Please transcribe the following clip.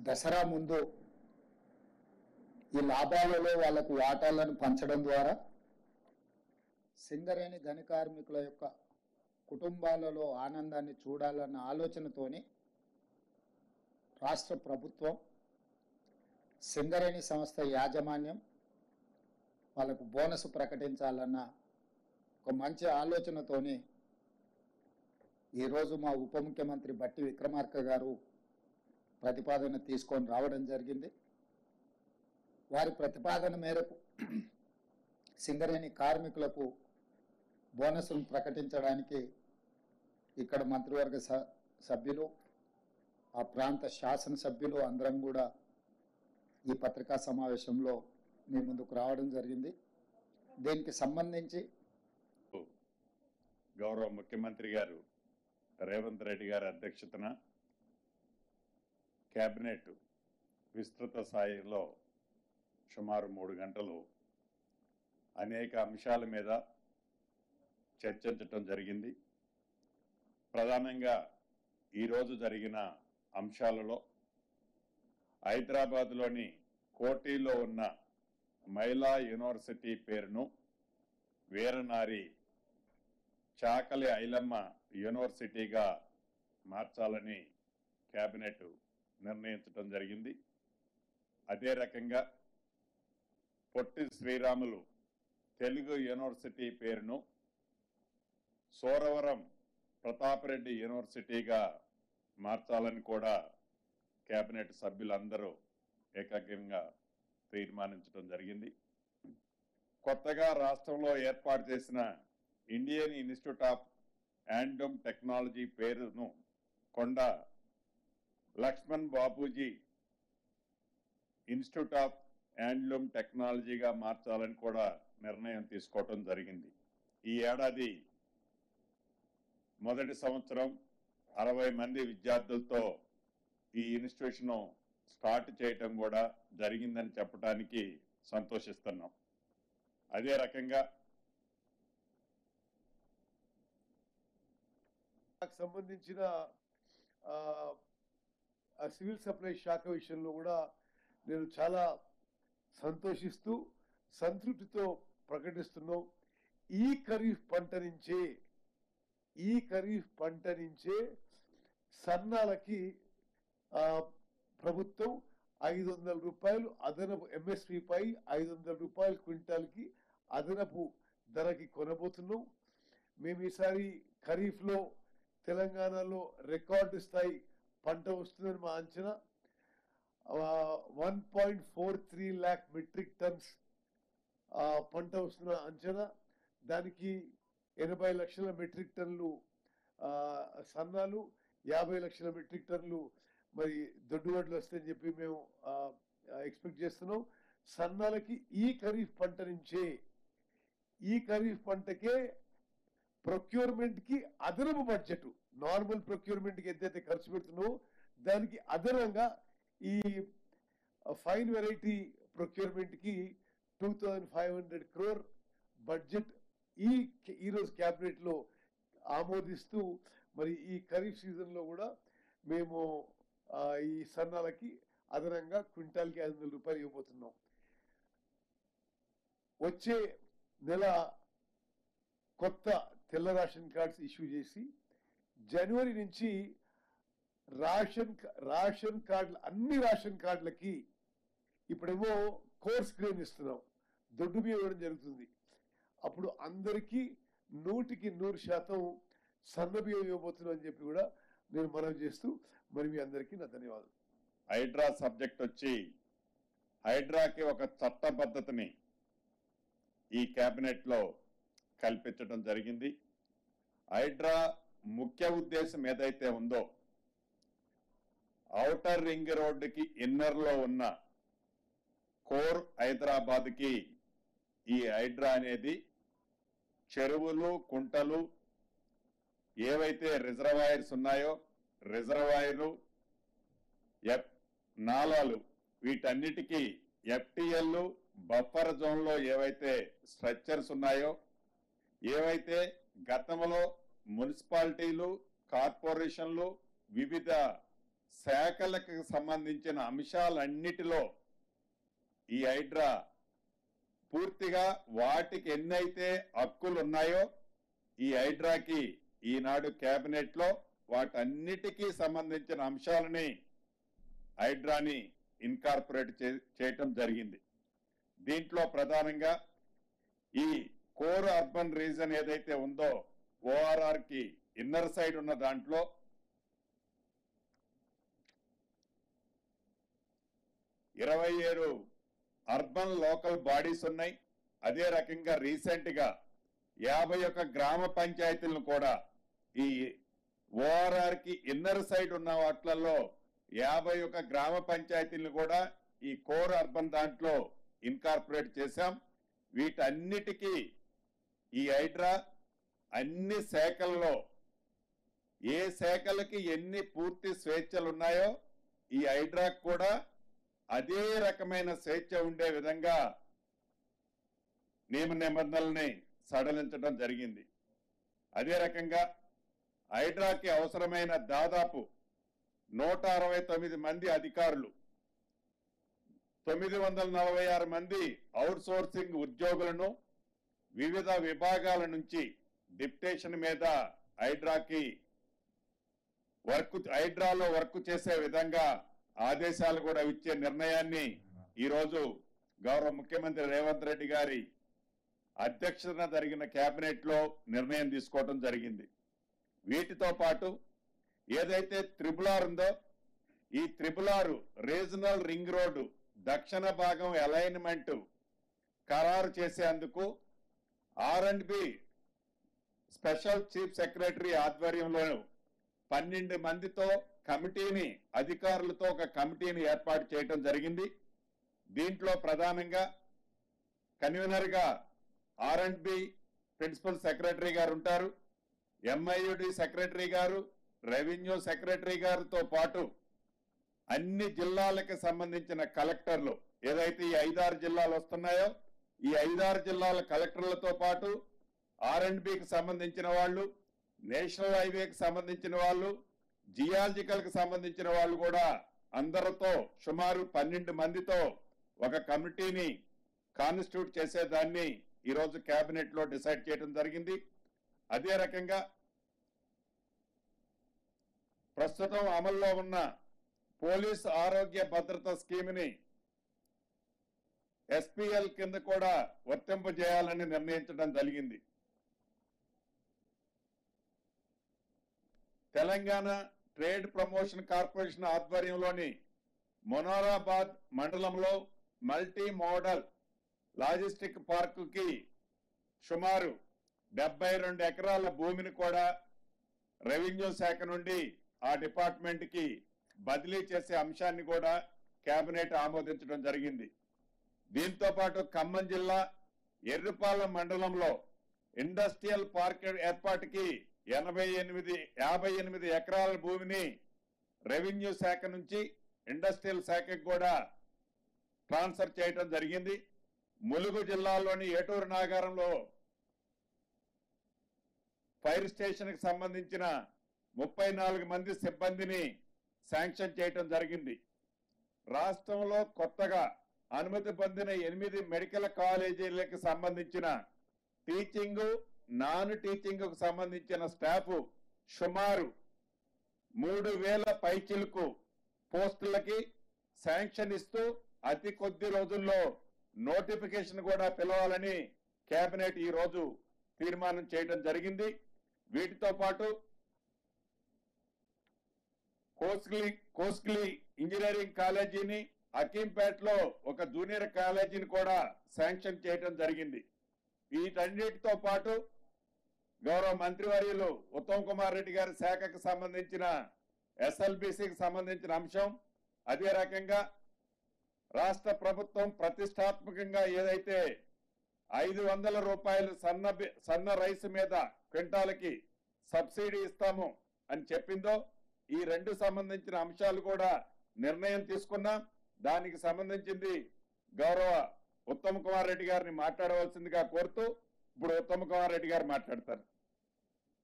దసరా ముందు ఈ లాభాలలో వాళ్లకు వాటాలను పంచడం ద్వారా సింగరేణి గని కార్మికుల యొక్క కుటుంబాలలో ఆనందాన్ని చూడాలన్న ఆలోచనతోని రాష్ట్ర ప్రభుత్వం సింగరేణి సంస్థ యాజమాన్యం వాళ్ళకు బోనస్ ప్రకటించాలన్న ఒక మంచి ఆలోచనతోని ఈరోజు మా ఉప ముఖ్యమంత్రి బట్టి విక్రమార్క గారు ప్రతిపాదన తీసుకొని రావడం జరిగింది. వారి ప్రతిపాదన మేరకు సింగరేణి కార్మికులకు బోనస్ను ప్రకటించడానికి ఇక్కడ మంత్రివర్గ సభ్యులు, ఆ ప్రాంత శాసనసభ్యులు అందరం కూడా ఈ పత్రికా సమావేశంలో మీ ముందుకు రావడం జరిగింది. దీనికి సంబంధించి గౌరవ ముఖ్యమంత్రి గారు రేవంత్ రెడ్డి గారి అధ్యక్షతన కేబినెట్ విస్తృత స్థాయిలో సుమారు 3 గంటలు అనేక అంశాల మీద చర్చించటం జరిగింది. ప్రధానంగా ఈరోజు జరిగిన అంశాలలో హైదరాబాద్లోని కోటిలో ఉన్న మహిళా యూనివర్సిటీ పేరును వీరనారి చాకలి ఐలమ్మ యూనివర్సిటీగా మార్చాలని కేబినెట్ నిర్ణయించడం జరిగింది. అదే రకంగా పొట్టి శ్రీరాములు తెలుగు యూనివర్సిటీ పేరును సోరవరం ప్రతాపరెడ్డి యూనివర్సిటీగా మార్చాలని కూడా కేబినెట్ సభ్యులందరూ ఏకాగ్రంగా తీర్మానించడం జరిగింది. కొత్తగా రాష్ట్రంలో ఏర్పాటు చేసిన Indian institute of handloom technology పేరును Konda Laxman Bapuji institute of handloom టెక్నాలజీగా మార్చాలని కూడా నిర్ణయం తీసుకోవటం జరిగింది. ఈ ఏడాది మొదటి సంవత్సరం 60 మంది విద్యార్థులతో ఈ ఇన్స్టిట్యూషన్ స్టార్ట్ చేయటం కూడా జరిగిందని చెప్పడానికి సంతోషిస్తున్నాం. అదే రకంగా సంబంధించిన సివిల్ సప్లై శాఖ విషయంలో కూడా నేను చాలా సంతోషిస్తూ సంతృప్తితో ప్రకటిస్తున్నాం. ఈ ఖరీఫ్ పంట నుంచే సన్నాలకి ప్రభుత్వం 500 రూపాయలు అదనపు ఎంఎస్పి పై 500 రూపాయలు క్వింటాల్కి అదనపు ధరకి కొనబోతున్నాం. మేము ఈసారి ఖరీఫ్లో తెలంగాణలో రికార్డు స్థాయి పంట వస్తుందని మా అంచనా. 1.43 lakh మెట్రిక్ టన్స్ పంట వస్తున్న అంచనా. దానికి 80 లక్షల మెట్రిక్ టన్నులు సన్నాలు, 50 లక్షల మెట్రిక్ టన్నులు మరి దొడ్డువడ్లు వస్తాయని చెప్పి మేము ఎక్స్పెక్ట్ చేస్తున్నాం. సన్నాలకి ఈ ఖరీఫ్ పంటకే ప్రొక్యూర్మెంట్ కి అదనపు బడ్జెట్, నార్మల్ ప్రొక్యూర్మెంట్ కి ఎంతైతే ఖర్చు పెడుతున్నామో దానికి అదనంగా ఈ ఫైన్ వెరైటీ ప్రొక్యూర్మెంట్ కి 2500 crore బడ్జెట్ ఈరోజు క్యాబినెట్ లో ఆమోదిస్తూ మరి ఈ ఖరీఫ్ సీజన్ లో కూడా మేము ఈ సన్నాలకి అదనంగా క్వింటాల్కి 500 రూపాయలు ఇవ్వబోతున్నాం. వచ్చే నెల కొత్త తెల్ల రేషన్ కార్డ్స్ ఇష్యూ చేసి జనవరి నుంచి రేషన్ కార్డులు అన్ని రేషన్ కార్డులకి ఇప్పుడేమో కోర్స్ గ్రెయిన్ ఇస్తున్నాం, దొడ్డు బియ్యం ఇవ్వడం జరుగుతుంది. అప్పుడు అందరికీ 100% సన్న బియ్యం ఇవ్వబోతున్నాం అని చెప్పి కూడా నేను మనవి చేస్తూ మరి మీ అందరికీ నా ధన్యవాదాలు. హైడ్రా సబ్జెక్ట్ వచ్చి హైడ్రాకి ఒక చట్టబద్ధతని ఈ కేబినెట్ లో కల్పించడం జరిగింది. హైడ్రా ముఖ్య ఉద్దేశం ఏదైతే ఉందో ఔటర్ రింగ్ రోడ్డుకి ఇన్నర్ లో ఉన్న కోర్ హైదరాబాద్ కి ఈ హైడ్రా అనేది చెరువులు, కుంటలు ఏవైతే రిజర్వాయర్స్ ఉన్నాయో రిజర్వాయర్లు, నాలాలు వీటన్నిటికీ FTL బఫర్ జోన్ లో ఏవైతే స్ట్రక్చర్స్ ఉన్నాయో, ఏవైతే గతంలో మున్సిపాలిటీలు, కార్పొరేషన్లు, వివిధ శాఖలకు సంబంధించిన అంశాలన్నిటిలో ఈ హైడ్రా పూర్తిగా వాటికి ఎన్నైతే హక్కులు ఉన్నాయో ఈ హైడ్రాకి ఈనాడు కేబినెట్ లో వాటన్నిటికీ సంబంధించిన అంశాలని హైడ్రాని ఇన్కార్పొరేట్ చేయటం జరిగింది. దీంట్లో ప్రధానంగా ఈ కోర్ అర్బన్ రీజన్ ఏదైతే ఉందో ఓఆర్ఆర్ కి ఇన్నర్ సైడ్ ఉన్న దాంట్లో 27 అర్బన్ లోకల్ బాడీస్ ఉన్నాయి. అదే రకంగా రీసెంట్ గా 51 గ్రామ పంచాయతీలను కూడా ఈ ఓఆర్ఆర్ కి ఇన్నర్ సైడ్ ఉన్న వాటిలలో 51 గ్రామ పంచాయతీలను కూడా ఈ కోర్ అర్బన్ దాంట్లో ఇన్కార్పొరేట్ చేశాం. వీటన్నిటికీ ఈ హైడ్రా అన్ని శాఖల్లో ఏ శాఖలకి ఎన్ని పూర్తి స్వేచ్ఛలు ఉన్నాయో ఈ హైడ్రాకు కూడా అదే రకమైన స్వేచ్ఛ ఉండే విధంగా నియమ నిబంధనల్ని సడలించడం జరిగింది. అదే రకంగా హైడ్రాకి అవసరమైన దాదాపు 169 మంది అధికారులు, 946 మంది అవుట్ సోర్సింగ్ ఉద్యోగులను వివిధ విభాగాల నుంచి డిప్యుటేషన్ మీద హైడ్రాలో వర్క్ చేసే విధంగా ఆదేశాలు కూడా ఇచ్చే నిర్ణయాన్ని ఈరోజు గౌరవ ముఖ్యమంత్రి రేవంత్ రెడ్డి గారి అధ్యక్షతన జరిగిన కేబినెట్ లో నిర్ణయం తీసుకోవడం జరిగింది. వీటితో పాటు ఏదైతే త్రిబుల్ ఉందో ఈ త్రిబుల్ రీజనల్ రింగ్ రోడ్డు దక్షిణ భాగం అలైన్మెంట్ ఖరారు చేసేందుకు R&B స్పెషల్ చీఫ్ సెక్రటరీ ఆధ్వర్యంలో 12 మందితో కమిటీని అధికారులతో ఒక కమిటీని ఏర్పాటు చేయడం జరిగింది. దీంట్లో ప్రధానంగా కన్వీనర్ గా R&B ప్రిన్సిపల్ సెక్రటరీ గారు ఉంటారు, MIUD సెక్రటరీ గారు, రెవెన్యూ సెక్రటరీ గారితో పాటు అన్ని జిల్లాలకు సంబంధించిన కలెక్టర్లు, ఏదైతే ఈ 5-6 జిల్లాలు వస్తున్నాయో ఈ 5-6 జిల్లాల కలెక్టర్లతో పాటు R&Bకి సంబంధించిన వాళ్ళు, నేషనల్ హైవేకి సంబంధించిన వాళ్ళు, జియాలజికల్ కి సంబంధించిన వాళ్ళు కూడా అందరితో సుమారు 12 మందితో ఒక కమిటీని కాన్స్టిట్యూట్ చేసేదాన్ని ఈరోజు కేబినెట్ లో డిసైడ్ చేయడం జరిగింది. అదే రకంగా ప్రస్తుతం అమల్లో ఉన్న పోలీస్ ఆరోగ్య భద్రత స్కీమ్ని SPL కింద కూడా వర్తింపజేయాలని నిర్ణయించడం జరిగింది. తెలంగాణ ట్రేడ్ ప్రమోషన్ కార్పొరేషన్ ఆధ్వర్యంలోని మొనారాబాద్ మండలంలో మల్టీ మోడల్ లాజిస్టిక్ పార్కుకి సుమారు 72 ఎకరాల భూమిని కూడా రెవెన్యూ శాఖ నుండి ఆ డిపార్ట్మెంట్ కి బదిలీ చేసే అంశాన్ని కూడా కేబినెట్ ఆమోదించడం జరిగింది. దీంతో పాటు ఖమ్మం జిల్లా ఎర్రుపాలెం మండలంలో ఇండస్ట్రియల్ పార్క్ ఏర్పాటుకి 58 ఎకరాల భూమిని రెవెన్యూ శాఖ నుంచి ఇండస్ట్రియల్ శాఖకు కూడా ట్రాన్స్ఫర్ చేయడం జరిగింది. ములుగు జిల్లాలోని ఏటూరు నాగారంలో ఫైర్ స్టేషన్ కి సంబంధించిన 34 మంది సిబ్బందిని శాంక్షన్ చేయడం జరిగింది. రాష్ట్రంలో కొత్తగా అనుమతి పొందిన 8 మెడికల్ కాలేజీలకు సంబంధించిన టీచింగ్, నాన్ టీచింగ్ కు సంబంధించిన స్టాఫ్ సుమారు 3000 పైచిలకు పోస్టులకి శాంక్షన్ ఇస్తూ అతి కొద్ది రోజుల్లో నోటిఫికేషన్ కూడా పిలవాలని కేబినెట్ ఈ రోజు తీర్మానం చేయడం జరిగింది. వీటితో పాటు కోస్గిలి ఇంజనీరింగ్ కాలేజీని, అకీంపేటలో ఒక జూనియర్ కాలేజీని కూడా శాంక్షన్ చేయడం జరిగింది. వీటన్నిటితో పాటు గౌరవ మంత్రివర్యులు ఉత్తమ్ కుమార్ రెడ్డి గారి శాఖకు సంబంధించిన SLBCకి సంబంధించిన అంశం, అదే రకంగా రాష్ట్ర ప్రభుత్వం ప్రతిష్టాత్మకంగా ఏదైతే 500 రూపాయలు సన్న రైస్ మీద క్వింటాలకి సబ్సిడీ ఇస్తాము అని చెప్పిందో ఈ 2 సంబంధించిన అంశాలు కూడా నిర్ణయం తీసుకున్నాం. దానికి సంబంధించింది గౌరవ ఉత్తమ్ కుమార్ రెడ్డి గారిని మాట్లాడవలసిందిగా కోరుతూ ఇప్పుడు ఉత్తమ్ కుమార్ రెడ్డి గారు మాట్లాడతారు.